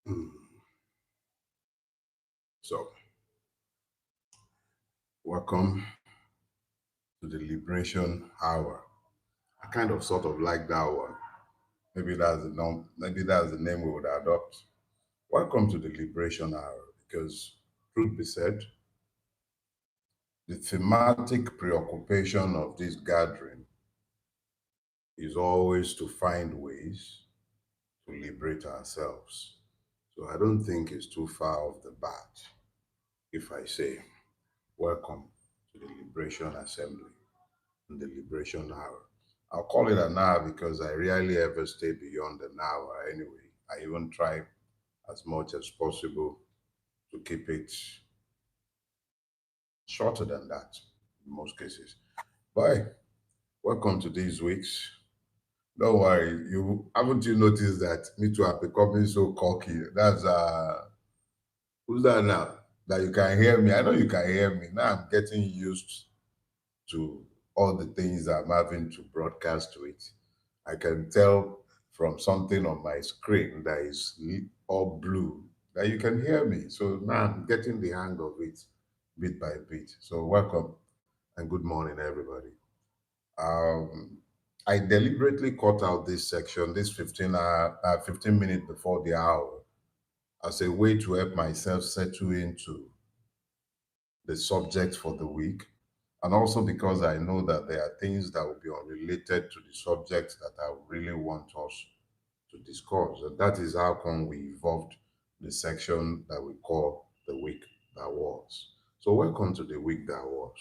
Hmm. So, welcome to the Liberation Hour. I kind of sort of like that one. Maybe that's the name we would adopt. Welcome to the Liberation Hour because, truth be said, the thematic preoccupation of this gathering is always to find ways to liberate ourselves. So I don't think it's too far off the bat if I say, welcome to the Liberation Assembly and the Liberation Hour. I'll call it an hour because I rarely ever stay beyond an hour anyway. I even try as much as possible to keep it shorter than that in most cases. Bye. Welcome to these weeks. Don't worry, you haven't you noticed that me too are becoming so cocky. That's who's that now? That you can hear me. I know you can hear me. Now I'm getting used to all the things I'm having to broadcast to it. I can tell from something on my screen that is all blue that you can hear me. So now I'm getting the hang of it bit by bit. So welcome and good morning, everybody. Um, I deliberately cut out this section, this 15 minutes before the hour, as a way to help myself settle into the subject for the week. And also because I know that there are things that will be unrelated to the subject that I really want us to discuss. And that is how come we evolved the section that we call the week that was. So welcome to the week that was.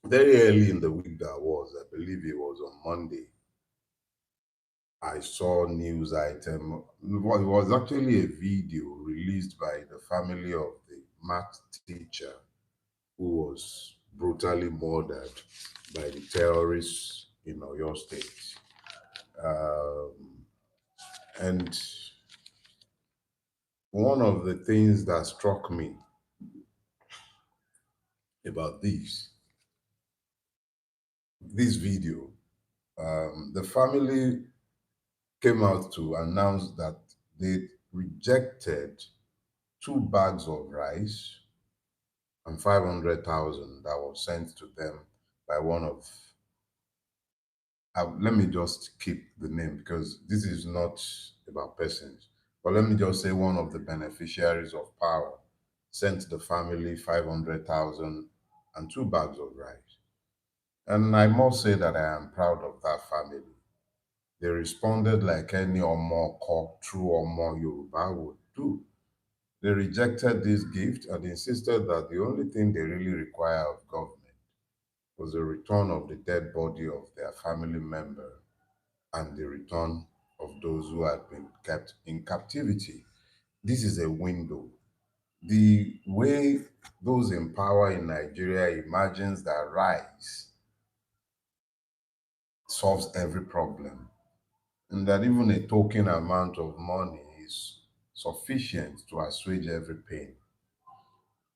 Very early in the week that was, I believe it was on Monday, I saw news item. It was actually a video released by the family of the math teacher who was brutally murdered by the terrorists in Oyo State. Um, and one of the things that struck me about this video, the family came out to announce that they rejected 2 bags of rice and 500,000 that was sent to them by one of, let me just keep the name because this is not about persons, but let me just say one of the beneficiaries of power sent the family 500,000 and 2 bags of rice. And I must say that I am proud of that family. They responded like any Omo true Omo Yoruba would do. They rejected this gift and insisted that the only thing they really require of government was the return of the dead body of their family member and the return of those who had been kept in captivity. This is a window. The way those in power in Nigeria imagines that rice solves every problem and that even a token amount of money is sufficient to assuage every pain.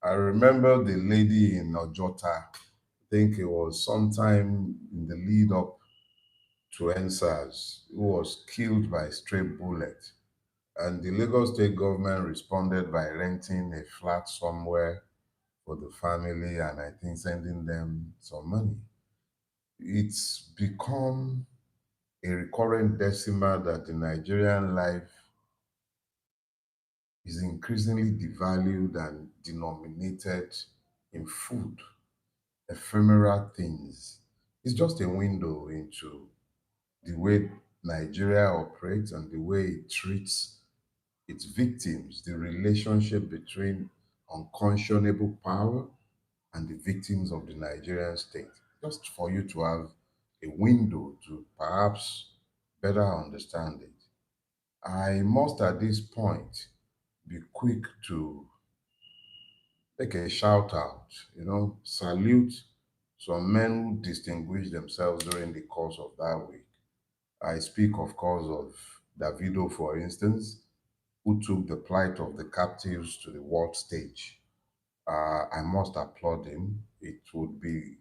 I remember the lady in Ojota, I think it was sometime in the lead up to NSAS, who was killed by a stray bullet. And the Lagos state government responded by renting a flat somewhere for the family and I think sending them some money. It's become a recurrent decimal that the Nigerian life is increasingly devalued and denominated in food, ephemeral things. It's just a window into the way Nigeria operates and the way it treats its victims, the relationship between unconscionable power and the victims of the Nigerian state. Just for you to have a window to perhaps better understand it. I must at this point be quick to make a shout out, salute some men who distinguished themselves during the course of that week. I speak, of course, of Davido, for instance, who took the plight of the captives to the world stage. I must applaud him. It would be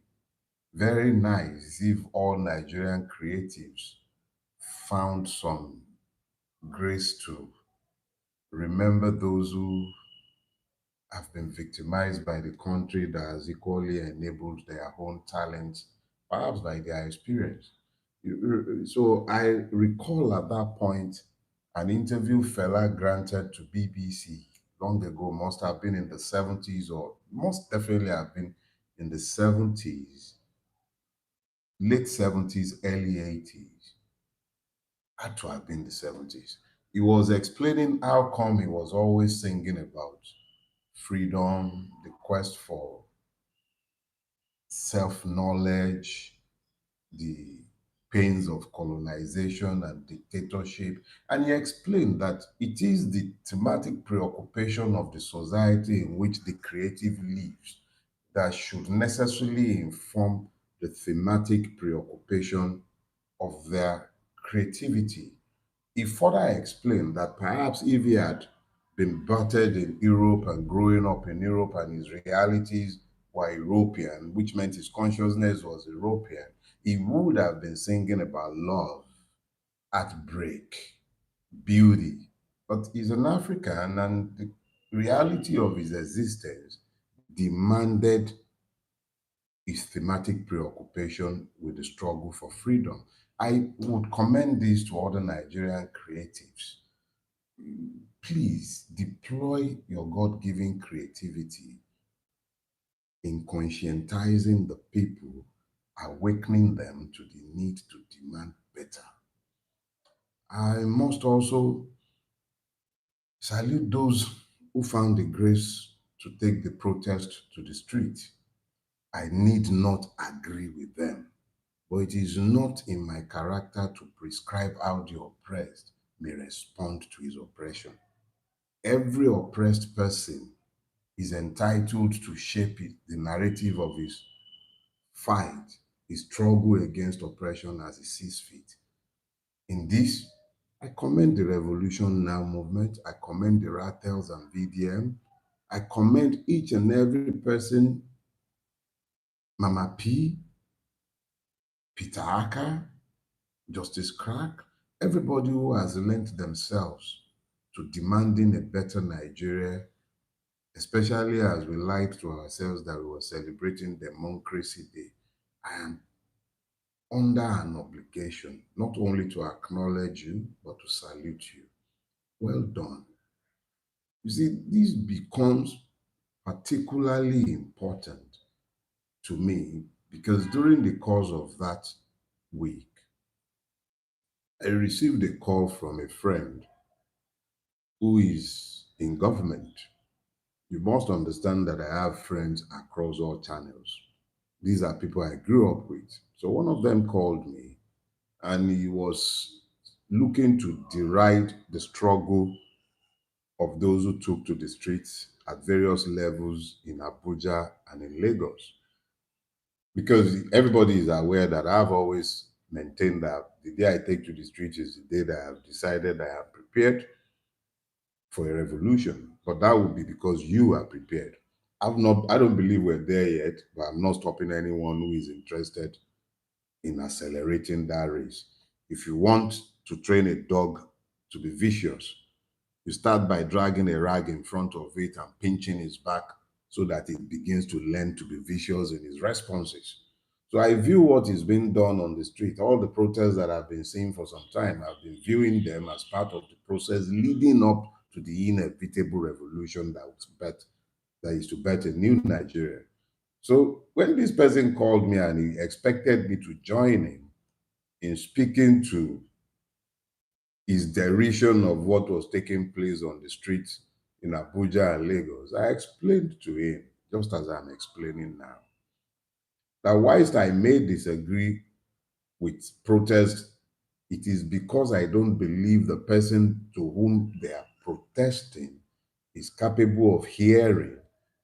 very nice if all Nigerian creatives found some grace to remember those who have been victimized by the country that has equally enabled their own talents, perhaps by their experience. So I recall at that point an interview Fela granted to BBC long ago, must have been in the 70s, or most definitely have been in the 70s, late 70s, early 80s. Had to have been the 70s. He was explaining how come he was always singing about freedom, the quest for self knowledge, the pains of colonization and dictatorship. And he explained that it is the thematic preoccupation of the society in which the creative lives that should necessarily inform the thematic preoccupation of their creativity. He further explained that perhaps if he had been battered in Europe and growing up in Europe and his realities were European, which meant his consciousness was European, he would have been singing about love, heartbreak, beauty. But he's an African, and the reality of his existence demanded his thematic preoccupation with the struggle for freedom. I would commend this to other Nigerian creatives. Please deploy your God given creativity in conscientizing the people, awakening them to the need to demand better. I must also salute those who found the grace to take the protest to the street. I need not agree with them, but it is not in my character to prescribe how the oppressed may respond to his oppression. Every oppressed person is entitled to shape the narrative of his fight, his struggle against oppression as he sees fit. In this, I commend the Revolution Now movement, I commend the Rattles and VDM, I commend each and every person, Mama P, Peter Aka, Justice Crack, everybody who has lent themselves to demanding a better Nigeria, especially as we lied to ourselves that we were celebrating Democracy Day. I am under an obligation not only to acknowledge you, but to salute you. Well done. You see, this becomes particularly important to me because during the course of that week, I received a call from a friend who is in government. You must understand that I have friends across all channels. These are people I grew up with. So one of them called me and he was looking to deride the struggle of those who took to the streets at various levels in Abuja and in Lagos. Because everybody is aware that I've always maintained that the day I take to the streets is the day that I have decided I am prepared for a revolution. But that would be because you are prepared. I don't believe we're there yet, but I'm not stopping anyone who is interested in accelerating that race. If you want to train a dog to be vicious, you start by dragging a rag in front of it and pinching its back so that it begins to learn to be vicious in its responses. So I view what is being done on the street, all the protests that I've been seeing for some time, I've been viewing them as part of the process leading up to the inevitable revolution that is to bet a new Nigeria. So when this person called me and he expected me to join him in speaking to his derision of what was taking place on the streets in Abuja and Lagos, I explained to him, just as I'm explaining now, that whilst I may disagree with protest, it is because I don't believe the person to whom they are protesting is capable of hearing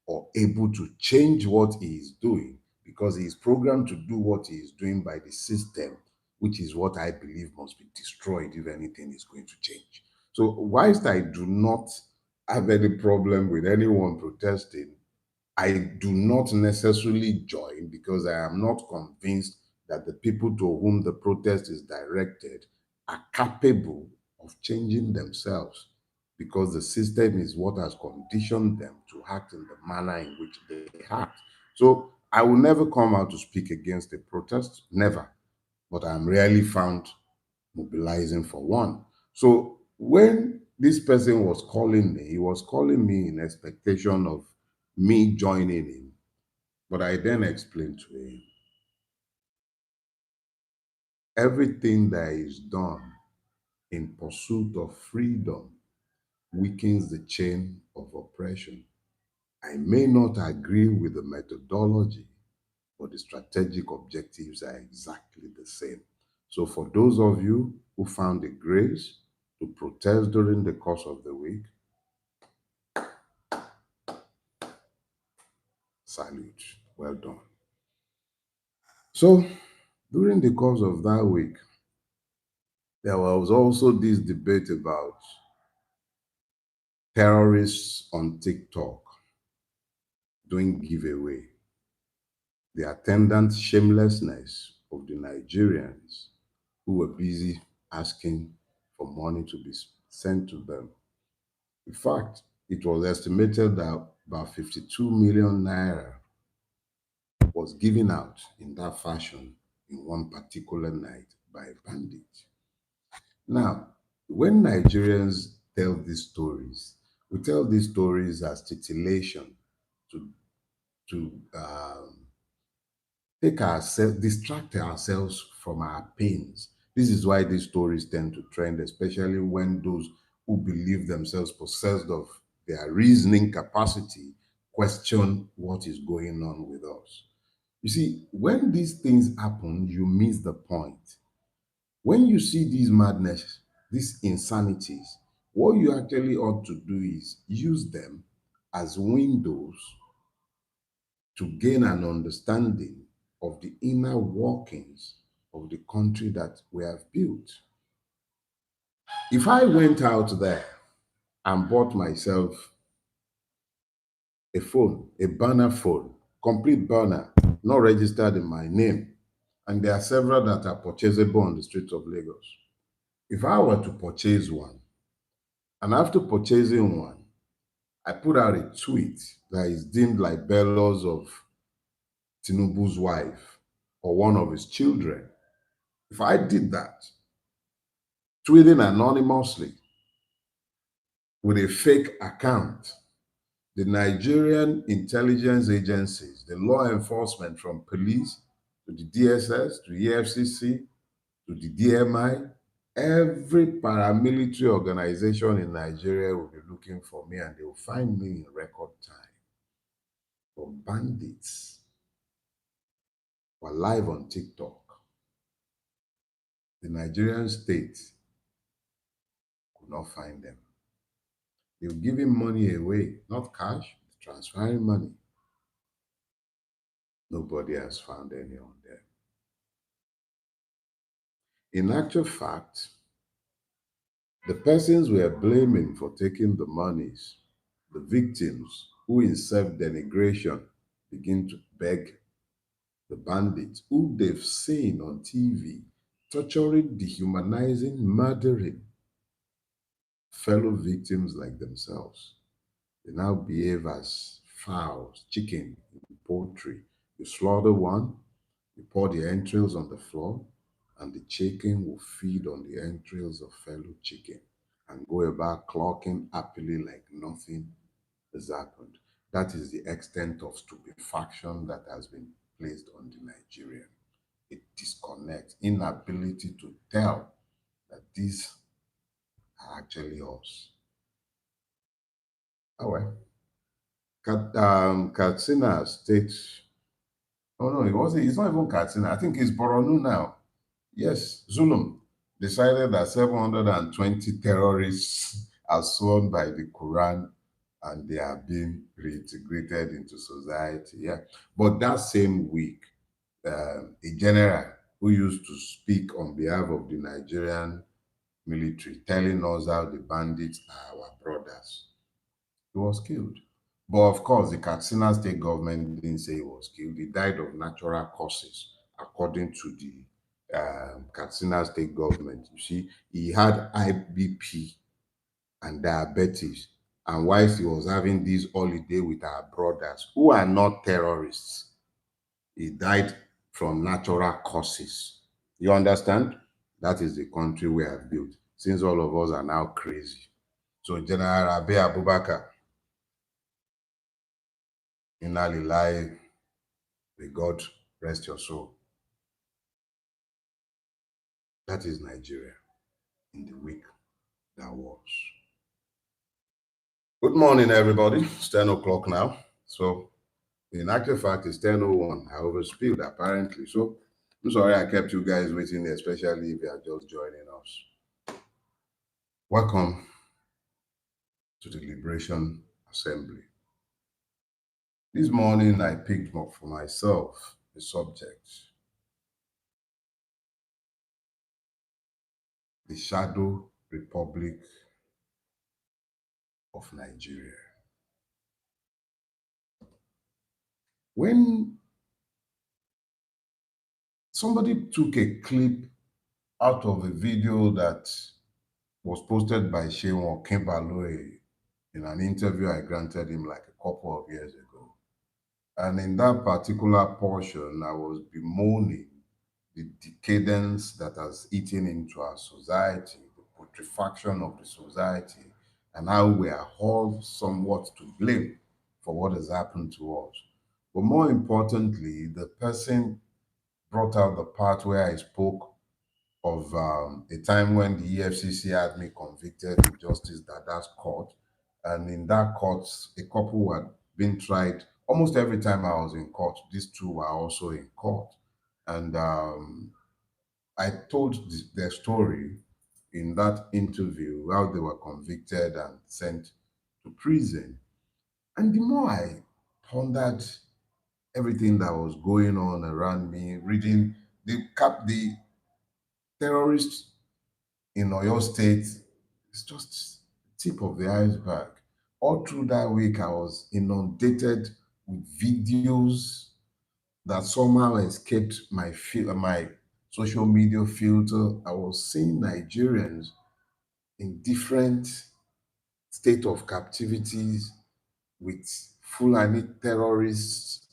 or able to change what he is doing because he is programmed to do what he is doing by the system, which is what I believe must be destroyed if anything is going to change. So, whilst I do not have any problem with anyone protesting, I do not necessarily join because I am not convinced that the people to whom the protest is directed are capable of changing themselves because the system is what has conditioned them to act in the manner in which they act. So I will never come out to speak against a protest, never, but I'm rarely found mobilizing for one. So when this person was calling me, he was calling me in expectation of me joining him. But I then explained to him everything that is done in pursuit of freedom weakens the chain of oppression. I may not agree with the methodology, but the strategic objectives are exactly the same. So, for those of you who found the grace to protest during the course of the week, salute. Well done. So, during the course of that week, there was also this debate about terrorists on TikTok doing giveaway, the attendant shamelessness of the Nigerians who were busy asking for money to be sent to them. In fact, it was estimated that about 52 million naira was given out in that fashion in one particular night by a bandit. Now, when Nigerians tell these stories, we tell these stories as titillation to to take ourselves, distract ourselves from our pains. This is why these stories tend to trend, especially when those who believe themselves possessed of their reasoning capacity question what is going on with us. You see, when these things happen, you miss the point. When you see these madness, these insanities, what you actually ought to do is use them as windows to gain an understanding of the inner workings of the country that we have built. If I went out there and bought myself a phone, a burner phone, complete burner, not registered in my name, and there are several that are purchasable on the streets of Lagos. If I were to purchase one, and after purchasing one, I put out a tweet that is deemed libelous of Tinubu's wife or one of his children. If I did that, tweeting anonymously with a fake account, the Nigerian intelligence agencies, the law enforcement from police to the DSS to the EFCC to the DMI, every paramilitary organization in Nigeria will be looking for me and they will find me in record time. But bandits were live on TikTok. The Nigerian state could not find them. They were giving money away, not cash, transferring money. Nobody has found any on them. In actual fact, the persons we are blaming for taking the monies, the victims who in self-denigration begin to beg the bandits who they've seen on TV, torturing, dehumanizing, murdering fellow victims like themselves. They now behave as fowls, chicken, poultry. You slaughter one, you pour the entrails on the floor, and the chicken will feed on the entrails of fellow chicken and go about clocking happily like nothing has happened. That is the extent of stupefaction that has been placed on the Nigerian. A disconnect, inability to tell that these are actually us. Oh well. Katsina State. Oh no, it wasn't. It's not even Katsina. I think it's Boronu now. Yes, Zulum decided that 720 terrorists are sworn by the Quran and they are being reintegrated into society. Yeah. But that same week, a general who used to speak on behalf of the Nigerian military, telling us how the bandits are our brothers, he was killed. But of course, the Katsina state government didn't say he was killed. He died of natural causes, according to the Katsina state government. You see, he had IBP and diabetes. And whilst he was having this holiday with our brothers, who are not terrorists, he died from natural causes. You understand? That is the country we have built. Since all of us are now crazy. So General Abe Abubakar, Inna lie, may God rest your soul. That is Nigeria in the week that was. Good morning, everybody. It's 10 o'clock now. So, in actual fact, it's 10:01. I overspilled apparently. So, I'm sorry I kept you guys waiting, especially if you are just joining us. Welcome to the Liberation Assembly. This morning, I picked up for myself the subject, the Shadow Republic of Nigeria. When somebody took a clip out of a video that was posted by Seun Okinbaloye in an interview I granted him like a couple of years ago. And in that particular portion, I was bemoaning the decadence that has eaten into our society, the putrefaction of the society, and how we are all somewhat to blame for what has happened to us. But more importantly, the person brought out the part where I spoke of a time when the EFCC had me convicted in Justice Dada's court. And in that court, a couple had been tried almost every time I was in court. These two were also in court. And I told their story in that interview, how they were convicted and sent to prison. And the more I pondered everything that was going on around me, reading the terrorists in Oyo State, it's just tip of the iceberg. All through that week, I was inundated with videos that somehow escaped my social media filter. I was seeing Nigerians in different state of captivities with Fulani terrorists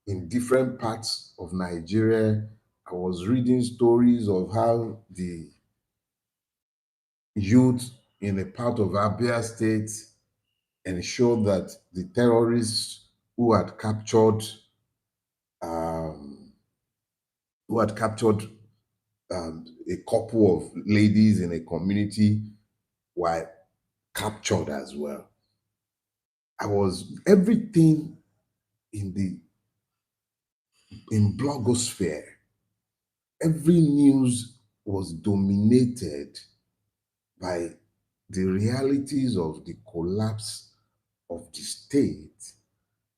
in different parts of Nigeria. I was reading stories of how the youth in a part of Abia State ensured that the terrorists who had captured um, a couple of ladies in a community were captured as well. I was everything in the in blogosphere. Every news was dominated by the realities of the collapse of the state.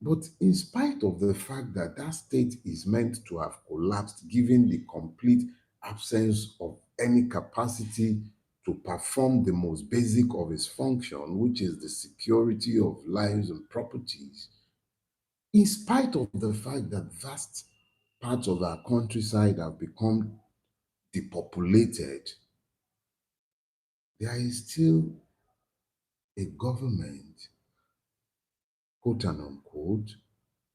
But in spite of the fact that that state is meant to have collapsed, given the complete absence of any capacity to perform the most basic of its function, which is the security of lives and properties, in spite of the fact that vast parts of our countryside have become depopulated, there is still a government, quote and unquote,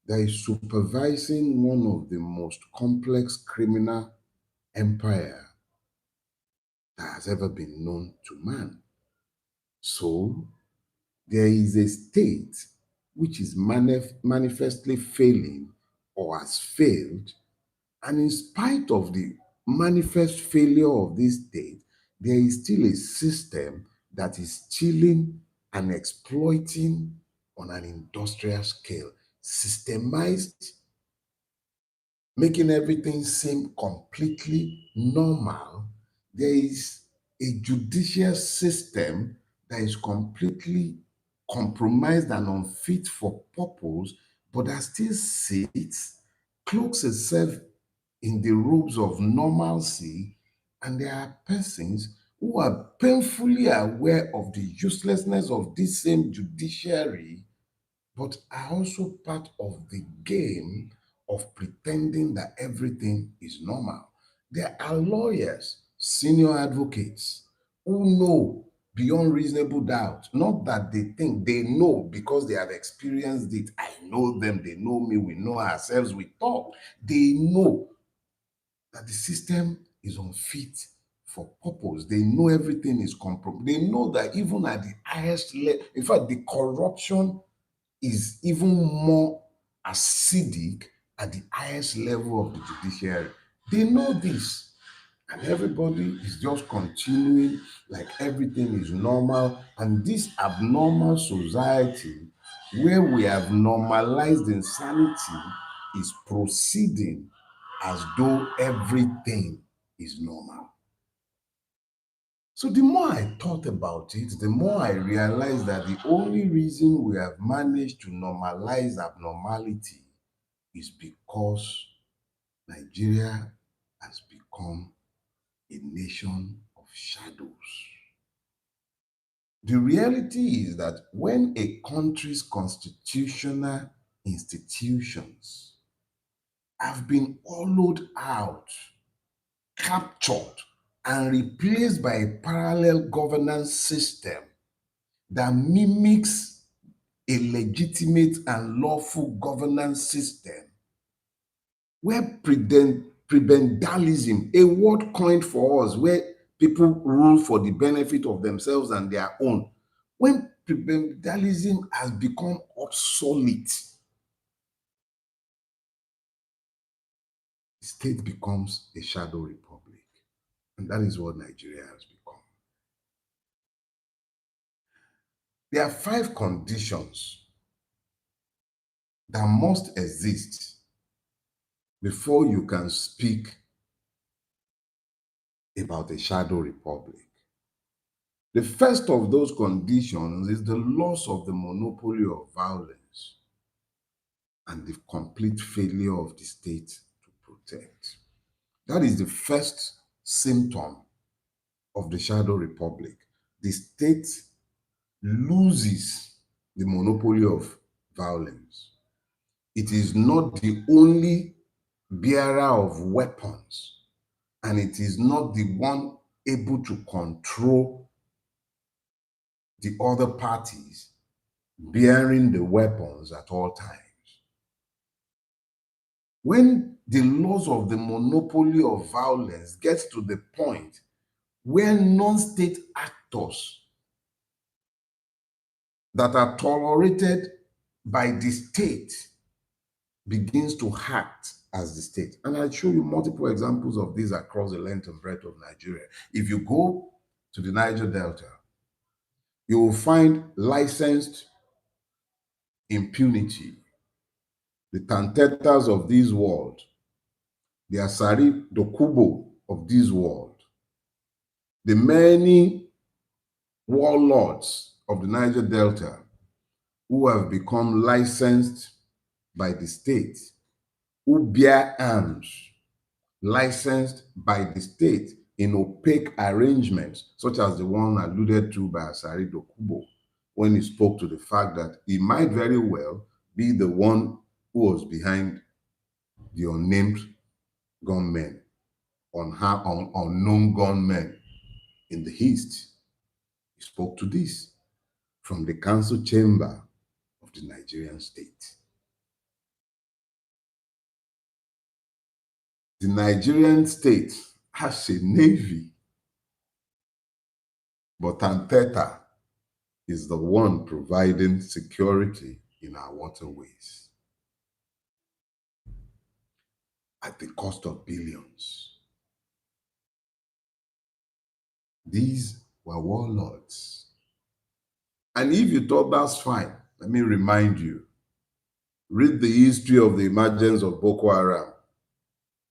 that is supervising one of the most complex criminal empire that has ever been known to man. So there is a state which is manifestly failing or has failed, and in spite of the manifest failure of this state, there is still a system that is chilling and exploiting on an industrial scale, systemized, making everything seem completely normal. There is a judicial system that is completely compromised and unfit for purpose, but that still sits, cloaks itself in the robes of normalcy, and there are persons who are painfully aware of the uselessness of this same judiciary, but are also part of the game of pretending that everything is normal. There are lawyers, senior advocates who know beyond reasonable doubt, not that they think, they know because they have experienced it. I know them, they know me, we know ourselves, we talk. They know that the system is unfit for purpose. They know everything is compromised. They know that even at the highest level, in fact, the corruption is even more acidic at the highest level of the judiciary. They know this, and everybody is just continuing like everything is normal. And this abnormal society, where we have normalized insanity, is proceeding as though everything is normal. So the more I thought about it, the more I realized that the only reason we have managed to normalize abnormality is because Nigeria has become a nation of shadows. The reality is that when a country's constitutional institutions have been hollowed out, captured, and replaced by a parallel governance system that mimics a legitimate and lawful governance system, where prebendalism, a word coined for us, where people rule for the benefit of themselves and their own, when prebendalism has become obsolete, the state becomes a shadow republic. And that is what Nigeria has become. There are 5 conditions that must exist before you can speak about a shadow republic. The first of those conditions is the loss of the monopoly of violence and the complete failure of the state to protect. That is the first symptom of the shadow republic. The state loses the monopoly of violence. It is not the only bearer of weapons, and it is not the one able to control the other parties bearing the weapons at all times. When the loss of the monopoly of violence gets to the point where non-state actors that are tolerated by the state begins to act as the state. And I'll show you multiple examples of this across the length and breadth of Nigeria. If you go to the Niger Delta, you will find licensed impunity. The Tantetas of this world, the Asari Dokubo of this world, the many warlords of the Niger Delta who have become licensed by the state, who bear arms licensed by the state in opaque arrangements, such as the one alluded to by Asari Dokubo when he spoke to the fact that he might very well be the one who was behind the unnamed gunmen, unknown gunmen in the East. He spoke to this from the council chamber of the Nigerian state. The Nigerian state has a navy, but Tanteta is the one providing security in our waterways at the cost of billions. These were warlords. And if you thought that's fine, let me remind you, read the history of the emergence of Boko Haram,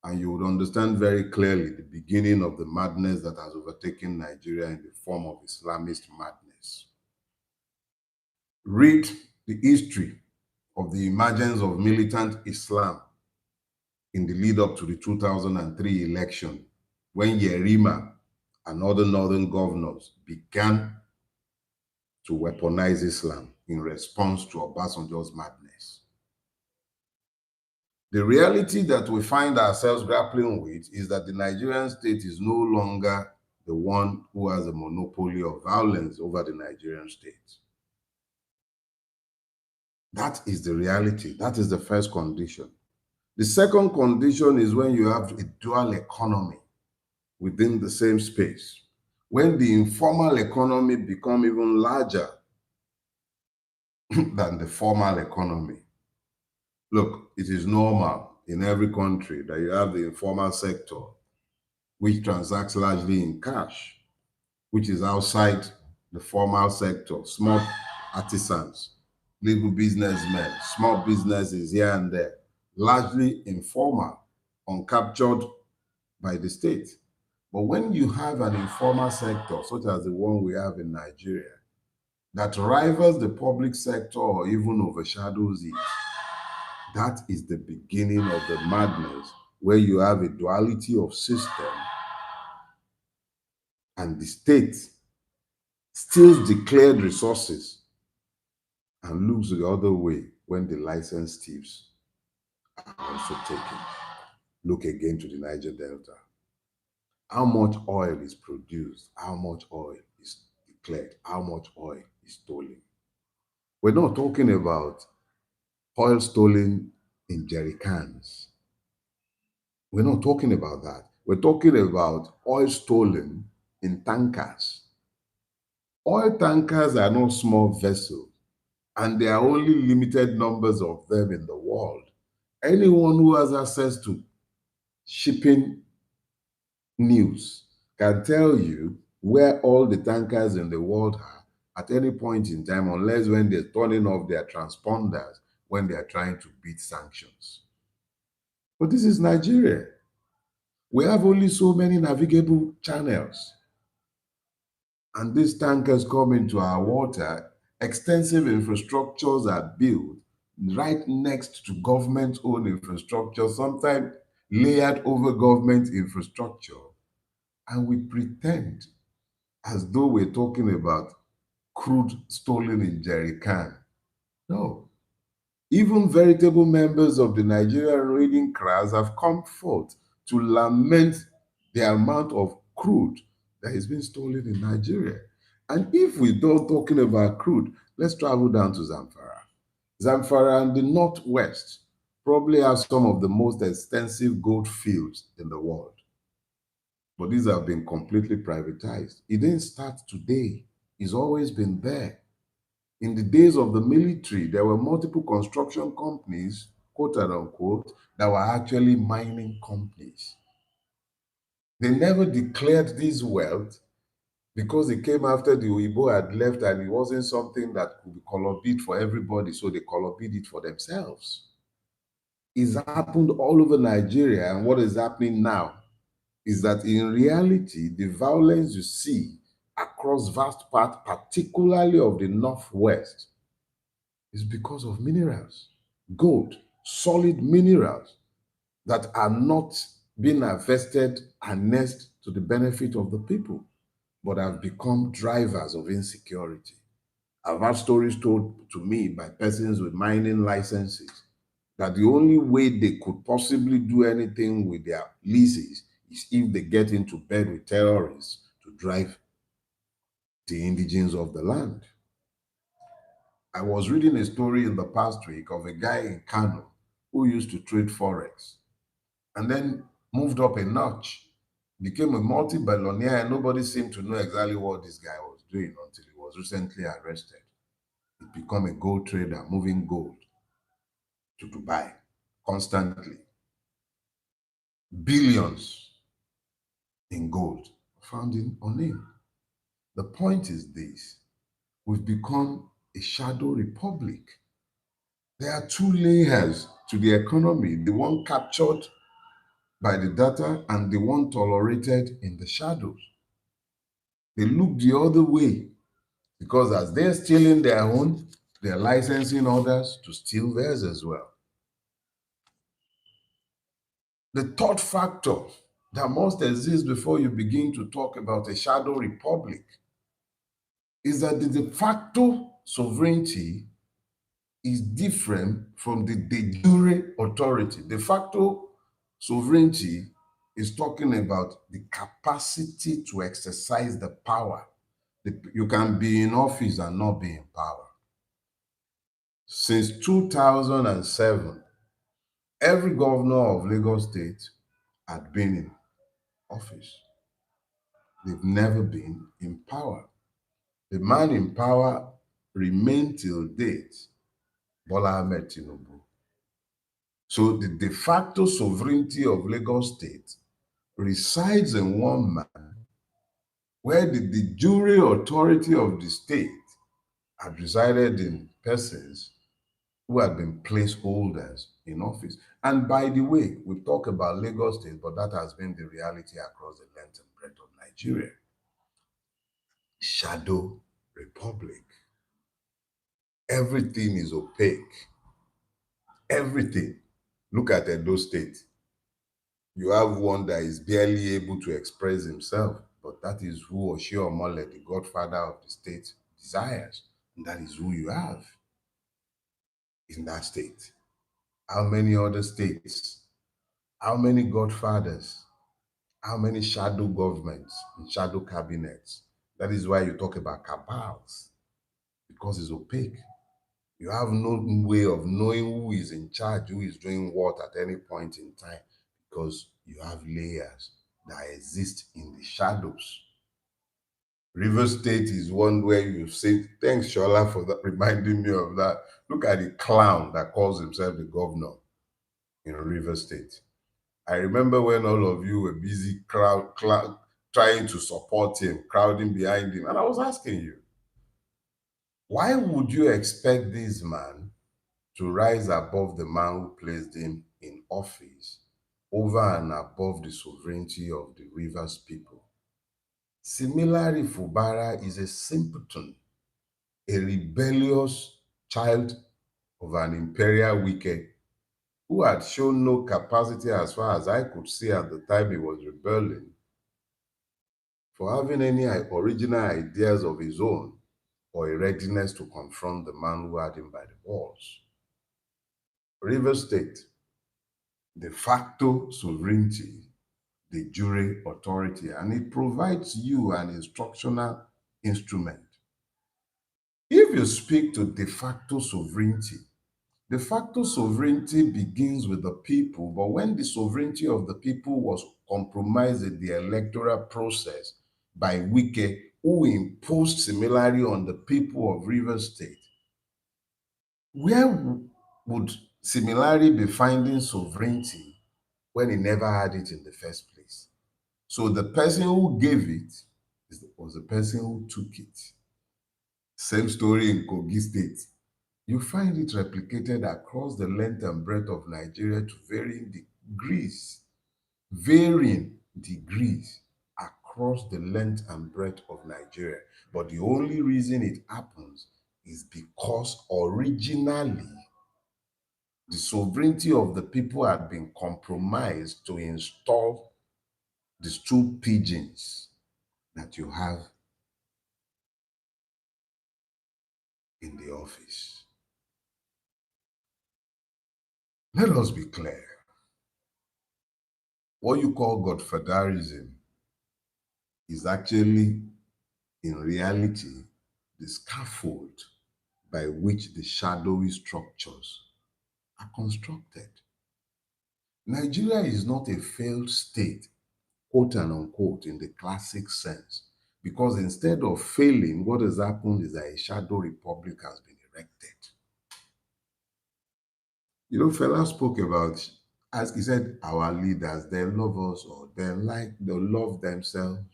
and you would understand very clearly the beginning of the madness that has overtaken Nigeria in the form of Islamist madness. Read the history of the emergence of militant Islam in the lead up to the 2003 election, when Yerima and other northern governors began to weaponize Islam in response to Obasanjo's madness. The reality that we find ourselves grappling with is that the Nigerian state is no longer the one who has a monopoly of violence over the Nigerian state. That is the reality. That is the first condition. The second condition is when you have a dual economy within the same space. When the informal economy become even larger than the formal economy. Look, it is normal in every country that you have the informal sector, which transacts largely in cash, which is outside the formal sector, small artisans, little businessmen, small businesses here and there, largely informal, uncaptured by the state. But when you have an informal sector, such as the one we have in Nigeria, that rivals the public sector or even overshadows it, that is the beginning of the madness, where you have a duality of system and the state steals declared resources and looks the other way when the licensed thieves are also taken. Look again to the Niger Delta. How much oil is produced? How much oil is declared? How much oil is stolen? We're not talking about oil stolen in jerry cans. We're not talking about that. We're talking about oil stolen in tankers. Oil tankers are not small vessels, and there are only limited numbers of them in the world. Anyone who has access to shipping news can tell you where all the tankers in the world are at any point in time, unless when they're turning off their transponders when they are trying to beat sanctions. But this is Nigeria. We have only so many navigable channels. And these tankers come into our water. Extensive infrastructures are built right next to government-owned infrastructure, sometimes layered over government infrastructure. And we pretend as though we're talking about crude stolen in jerry can. No. Even veritable members of the Nigerian reading class have come forth to lament the amount of crude that is being stolen in Nigeria. And if we're done talking about crude, let's travel down to Zamfara. Zamfara and the Northwest probably have some of the most extensive gold fields in the world. But these have been completely privatized. It didn't start today. It's always been there. In the days of the military, there were multiple construction companies, quote and unquote, that were actually mining companies. They never declared this wealth because it came after the Uibo had left and it wasn't something that could be color bid for everybody, so they color bid it for themselves. It's happened all over Nigeria, and what is happening now is that in reality, the violence you see across vast parts, particularly of the Northwest, is because of minerals, gold, solid minerals that are not being harvested and harnessed to the benefit of the people, but have become drivers of insecurity. I've had stories told to me by persons with mining licenses that the only way they could possibly do anything with their leases is if they get into bed with terrorists to drive the indigenes of the land. I was reading a story in the past week of a guy in Kano who used to trade forex and then moved up a notch, became a multi-billionaire, and nobody seemed to know exactly what this guy was doing until he was recently arrested. He became a gold trader, moving gold to Dubai constantly. Billions in gold found on him. The point is this: we've become a shadow republic. There are two layers to the economy, the one captured by the data and the one tolerated in the shadows. They look the other way because as they're stealing their own, they're licensing others to steal theirs as well. The third factor that must exist before you begin to talk about a shadow republic is that the de facto sovereignty is different from the de jure authority. De facto sovereignty is talking about the capacity to exercise the power. You can be in office and not be in power. Since 2007, every governor of Lagos State had been in office. They've never been in power. The man in power remained till date, Bola Ahmed Tinubu. So the de facto sovereignty of Lagos State resides in one man, where the de jure authority of the state had resided in persons who had been placeholders in office. And by the way, we talk about Lagos State, but that has been the reality across the length and breadth of Nigeria. Shadow Republic. Everything is opaque. Everything. Look at Edo State. You have one that is barely able to express himself, but that is who Oshiomhole, the godfather of the state, desires. And that is who you have in that state. How many other states? How many godfathers? How many shadow governments and shadow cabinets? That is why you talk about cabals, because it's opaque. You have no way of knowing who is in charge, who is doing what at any point in time, because you have layers that exist in the shadows. River State is one where you've seen, thanks Shola for that, reminding me of that. Look at the clown that calls himself the governor in River State. I remember when all of you were busy trying to support him, crowding behind him. And I was asking you, why would you expect this man to rise above the man who placed him in office over and above the sovereignty of the Rivers people? Similarly, Fubara is a simpleton, a rebellious child of an imperial wicked who had shown no capacity, as far as I could see at the time he was rebelling, for having any original ideas of his own or a readiness to confront the man who had him by the balls. River State, de facto sovereignty, de jure authority, and it provides you an instructional instrument. If you speak to de facto sovereignty begins with the people, but when the sovereignty of the people was compromised in the electoral process by Wike, who imposed similarly on the people of Rivers State, where would similarly be finding sovereignty when he never had it in the first place? So the person who gave it was the person who took it. Same story in Kogi State. You find it replicated across the length and breadth of Nigeria to varying degrees across the length and breadth of Nigeria. But the only reason it happens is because originally the sovereignty of the people had been compromised to install the stool pigeons that you have in the office. Let us be clear. What you call godfatherism is actually, in reality, the scaffold by which the shadowy structures are constructed. Nigeria is not a failed state, quote and unquote, in the classic sense, because instead of failing, what has happened is that a shadow republic has been erected. You know, Fela spoke about, as he said, our leaders, they love us or they love themselves.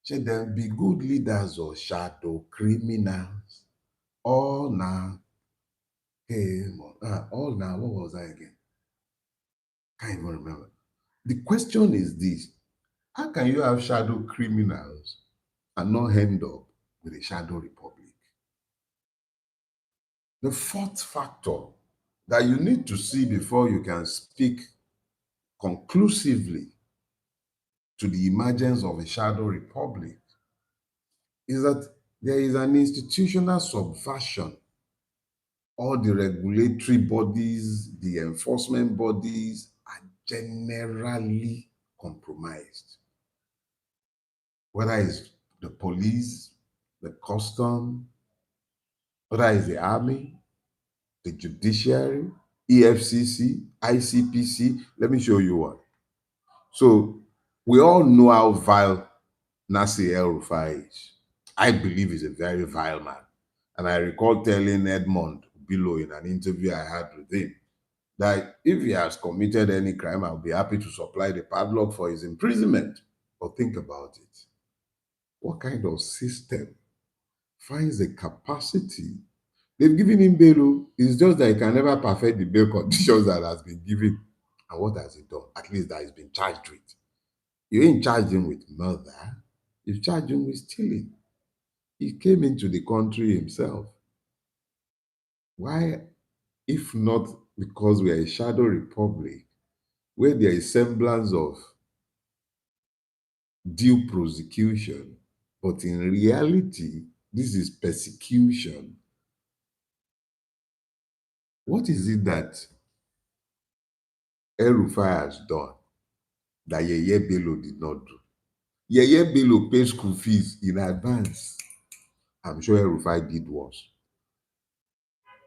Should them be good leaders or shadow criminals? All now, all now, what was I again? Can't even remember. The question is this: how can you have shadow criminals and not end up with a shadow republic? The fourth factor that you need to see before you can speak conclusively to the emergence of a shadow republic is that there is an institutional subversion all the regulatory bodies, the enforcement bodies are generally compromised. Whether it's the police, the custom, whether it's the army, the judiciary, EFCC, ICPC. Let me show you one. So we all know how vile Nasir El-Rufai is. I believe he's a very vile man. And I recall telling Edmond Below in an interview I had with him that if he has committed any crime, I'll be happy to supply the padlock for his imprisonment. But think about it. What kind of system finds the capacity? They've given him bail. It's just that he can never perfect the bail conditions that has been given. And what has he done? At least that he's been charged with. You ain't charged him with murder. You've charged him with stealing. He came into the country himself. Why, if not because we are a shadow republic, where there is semblance of due prosecution, but in reality, this is persecution. What is it that El-Rufai has done that Yeye Bello did not do? Yeye Bello paid school fees in advance. I'm sure El-Rufai did worse.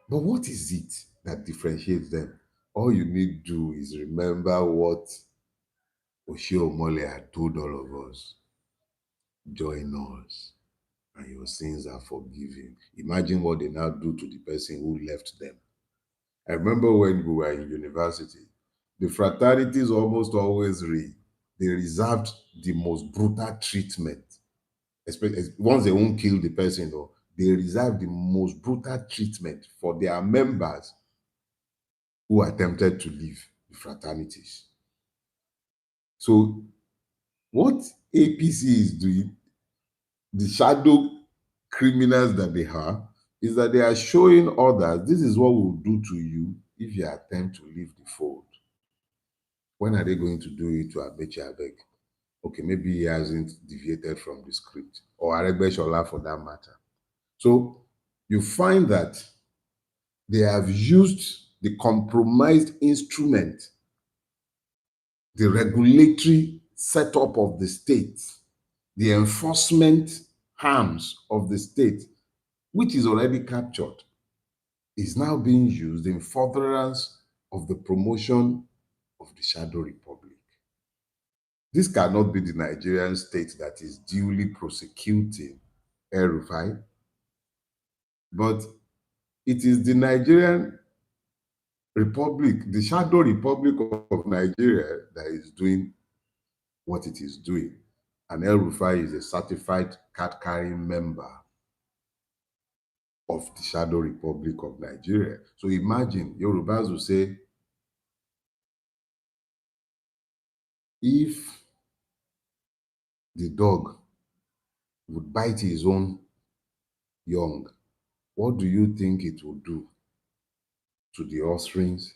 But what is it that differentiates them? All you need to do is remember what Oshiomhole had told all of us. Join us and your sins are forgiven. Imagine what they now do to the person who left them. I remember when we were in university, the fraternities almost always they reserved the most brutal treatment. Especially once they won't kill the person, though, they reserve the most brutal treatment for their members who attempted to leave the fraternities. So what APC is doing, the shadow criminals that they are, is that they are showing others this is what we'll do to you if you attempt to leave the fold. When are they going to do it to Abechi Abeg? Okay, maybe he hasn't deviated from the script, or Aregbesola for that matter. So you find that they have used the compromised instrument, the regulatory setup of the state, the enforcement arms of the state, which is already captured, is now being used in furtherance of the promotion of the shadow republic. This cannot be the Nigerian state that is duly prosecuting El-Rufai, but it is the Nigerian republic, the shadow republic of Nigeria, that is doing what it is doing. And El-Rufai is a certified card-carrying member of the shadow republic of Nigeria. So imagine, Yorubas will say, if the dog would bite his own young, what do you think it will do to the offsprings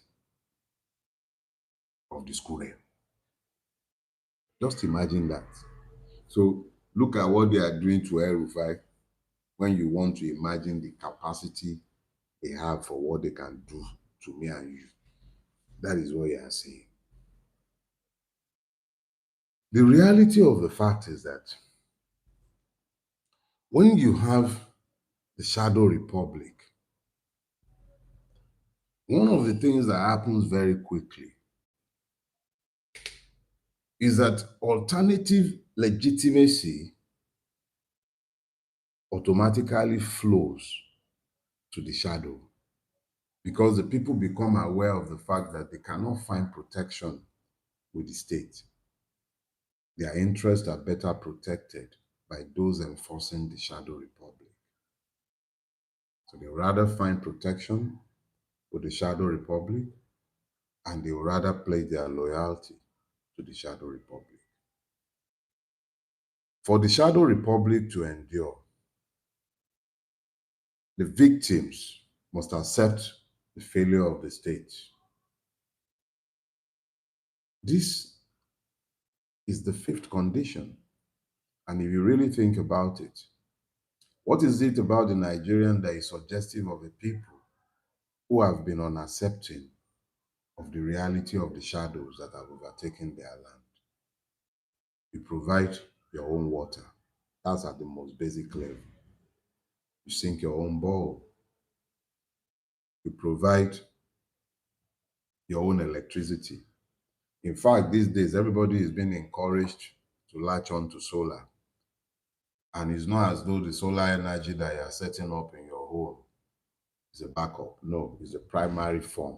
of the squirrel? Just imagine that. So look at what they are doing to El-Rufai when you want to imagine the capacity they have for what they can do to me and you. That is what you are saying. The reality of the fact is that when you have the shadow republic, one of the things that happens very quickly is that alternative legitimacy automatically flows to the shadow, because the people become aware of the fact that they cannot find protection with the state. Their interests are better protected by those enforcing the shadow republic. So they rather find protection with the shadow republic, and they will rather pledge their loyalty to the shadow republic. For the shadow republic to endure, the victims must accept the failure of the state. This is the fifth condition. And if you really think about it, what is it about the Nigerian that is suggestive of a people who have been unaccepting of the reality of the shadows that have overtaken their land. You provide your own water. That's at the most basic level. You sink your own bowl. You provide your own electricity. In fact, these days, everybody is being encouraged to latch on to solar. And it's not as though the solar energy that you are setting up in your home is a backup. No, it's a primary form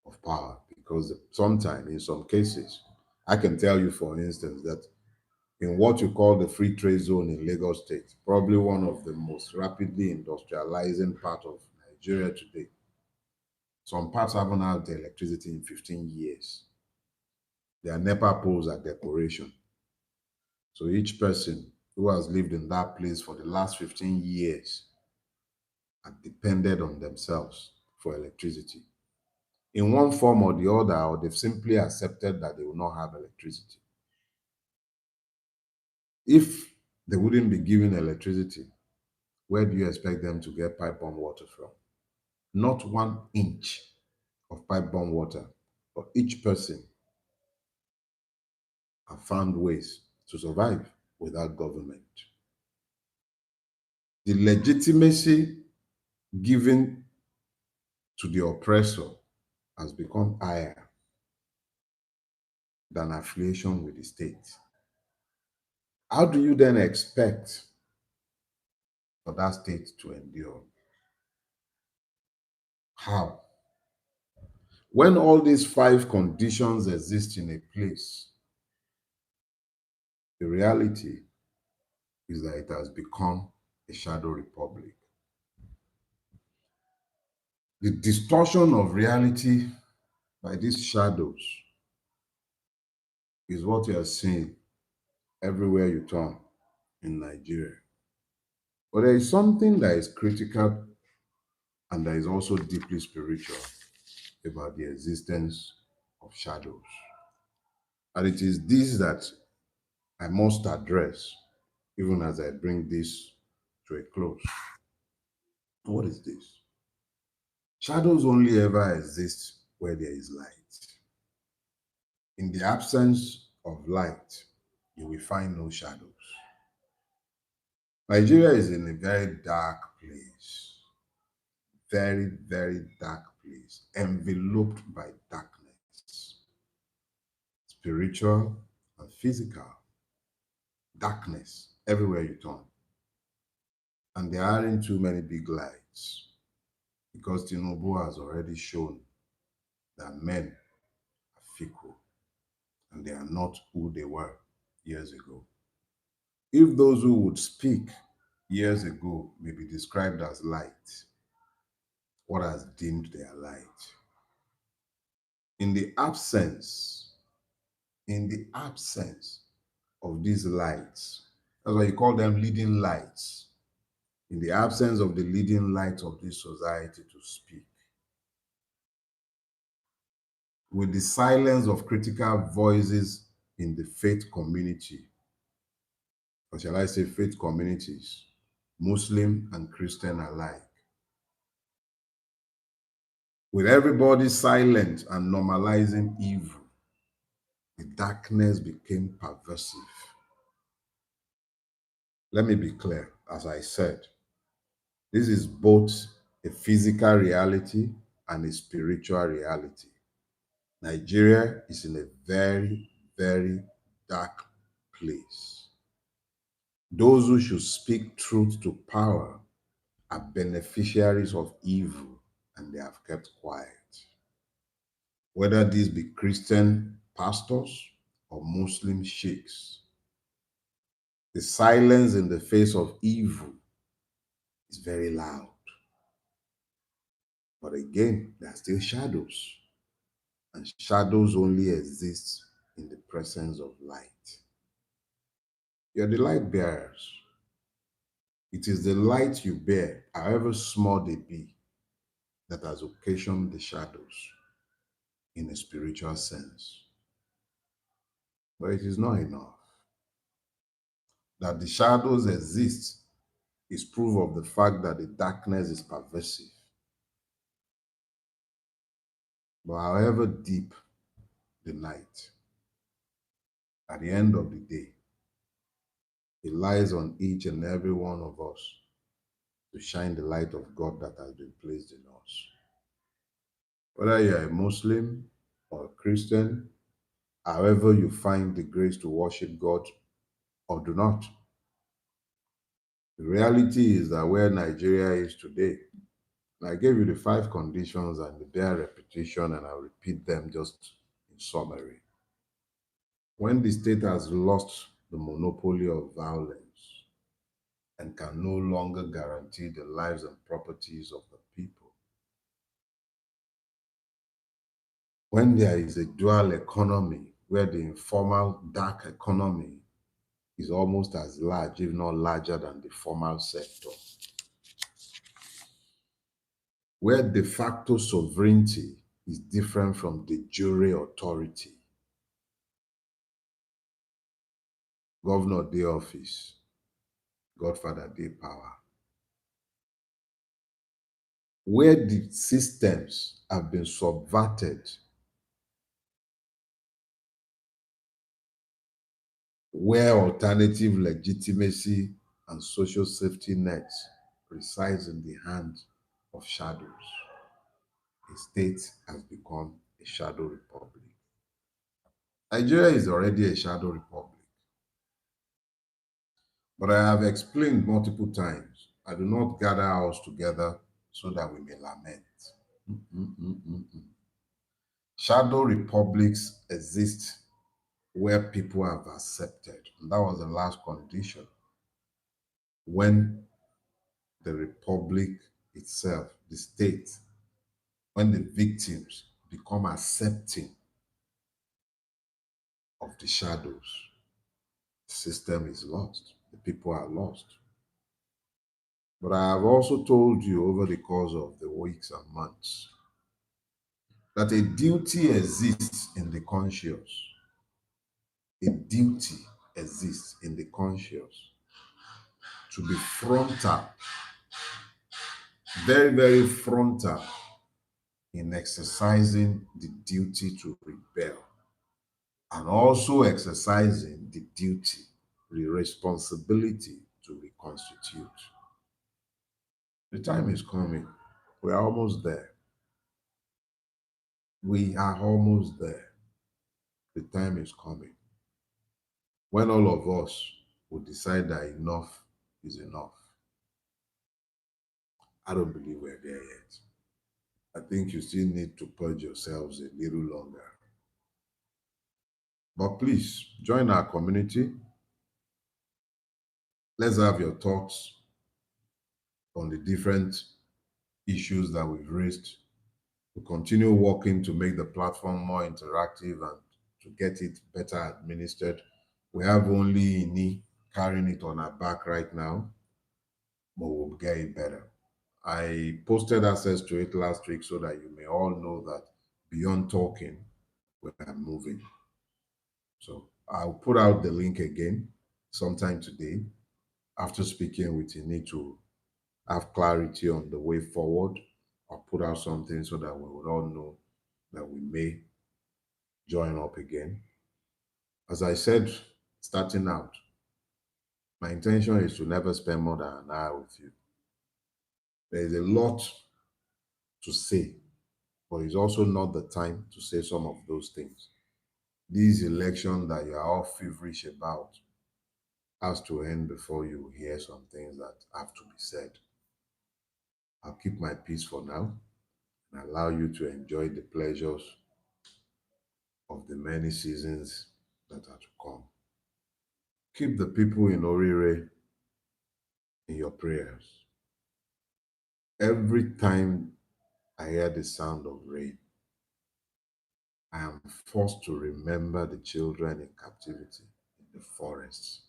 of power because sometimes, in some cases, I can tell you, for instance, that in what you call the free trade zone in Lagos State, probably one of the most rapidly industrializing part of Nigeria today, some parts haven't had the electricity in 15 years. Their NEPA poles are decoration. So each person who has lived in that place for the last 15 years have depended on themselves for electricity in one form or the other, or they've simply accepted that they will not have electricity. If they wouldn't be given electricity, where do you expect them to get pipe-borne water from? Not 1 inch of pipe-borne water, but each person have found ways to survive without government. The legitimacy given to the oppressor has become higher than affiliation with the state. How do you then expect for that state to endure? How? When all these 5 conditions exist in a place, the reality is that it has become a shadow republic. The distortion of reality by these shadows is what you are seeing everywhere you turn in Nigeria. But there is something that is critical and that is also deeply spiritual about the existence of shadows. And it is this that I must address even as I bring this to a close. What is this? Shadows only ever exist where there is light. In the absence of light, you will find no shadows. Nigeria is in a very dark place, very, very dark place, enveloped by darkness, spiritual and physical. Darkness everywhere you turn. And there aren't too many big lights because Tinubu has already shown that men are fickle and they are not who they were years ago. If those who would speak years ago may be described as light, what has dimmed their light? In the absence, in the absence of these lights, that's why you call them leading lights. In the absence of the leading light of this society to speak, with the silence of critical voices in the faith community, or shall I say faith communities, Muslim and Christian alike, with everybody silent and normalizing evil, the darkness became pervasive. Let me be clear, as I said, this is both a physical reality and a spiritual reality. Nigeria is in a very, very dark place. Those who should speak truth to power are beneficiaries of evil and they have kept quiet. Whether these be Christian pastors or Muslim sheikhs, the silence in the face of evil is very loud. But again, there are still shadows, and shadows only exist in the presence of light. You're the light bearers. It is the light you bear, however small they be, that has occasioned the shadows in a spiritual sense. But it is not enough. That the shadows exist is proof of the fact that the darkness is pervasive. But however deep the night, at the end of the day, it lies on each and every one of us to shine the light of God that has been placed in us. Whether you're a Muslim or a Christian, however you find the grace to worship God or do not, the reality is that where Nigeria is today, and I gave you the five conditions and the bare repetition, and I'll repeat them just in summary. When the state has lost the monopoly of violence and can no longer guarantee the lives and properties of the people, when there is a dual economy where the informal dark economy is almost as large, if not larger than the formal sector, where de facto sovereignty is different from de jure authority. Governor dey office, Godfather dey power. Where the systems have been subverted, where alternative legitimacy and social safety nets resides in the hands of shadows, a state has become a shadow republic. Nigeria is already a shadow republic, but I have explained multiple times, I do not gather us together so that we may lament. Mm-mm-mm-mm-mm. Shadow republics exist where people have accepted. And that was the last condition. When the republic itself, the state, when the victims become accepting of the shadows, the system is lost. The people are lost. But I have also told you over the course of the weeks and months that a duty exists in the conscious. A duty exists in the conscious to be frontal, very, very frontal in exercising the duty to rebel and also exercising the duty, the responsibility to reconstitute. The time is coming. We are almost there. We are almost there. The time is coming when all of us will decide that enough is enough. I don't believe we're there yet. I think you still need to purge yourselves a little longer. But please join our community. Let's have your thoughts on the different issues that we've raised. We continue working to make the platform more interactive and to get it better administered. We have only Ini carrying it on our back right now, but we'll get it better. I posted access to it last week so that you may all know that beyond talking, we're moving. So I'll put out the link again sometime today after speaking with Ini to have clarity on the way forward. I'll put out something so that we will all know that we may join up again. As I said, starting out, my intention is to never spend more than an hour with you. There is a lot to say, but it's also not the time to say some of those things. This election that you are all feverish about has to end before you hear some things that have to be said. I'll keep my peace for now and allow you to enjoy the pleasures of the many seasons that are to come. Keep the people in Orire in your prayers. Every time I hear the sound of rain, I am forced to remember the children in captivity in the forests.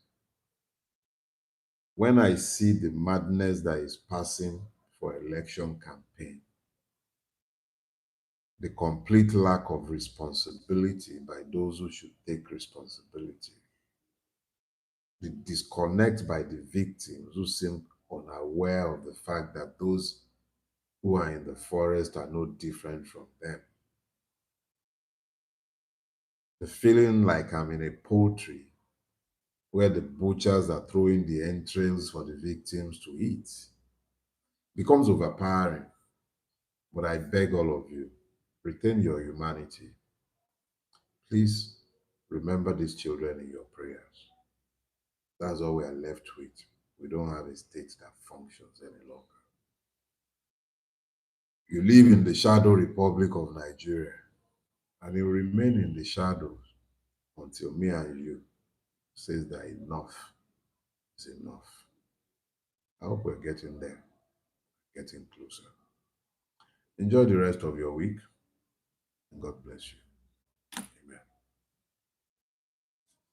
When I see the madness that is passing for election campaign, the complete lack of responsibility by those who should take responsibility, the disconnect by the victims who seem unaware of the fact that those who are in the forest are no different from them. The feeling like I'm in a poultry where the butchers are throwing the entrails for the victims to eat becomes overpowering. But I beg all of you, retain your humanity. Please remember these children in your prayers. That's all we are left with. We don't have a state that functions any longer. You live in the shadow republic of Nigeria, and you remain in the shadows until me and you says that enough is enough. I hope we're getting there, getting closer. Enjoy the rest of your week, and God bless you.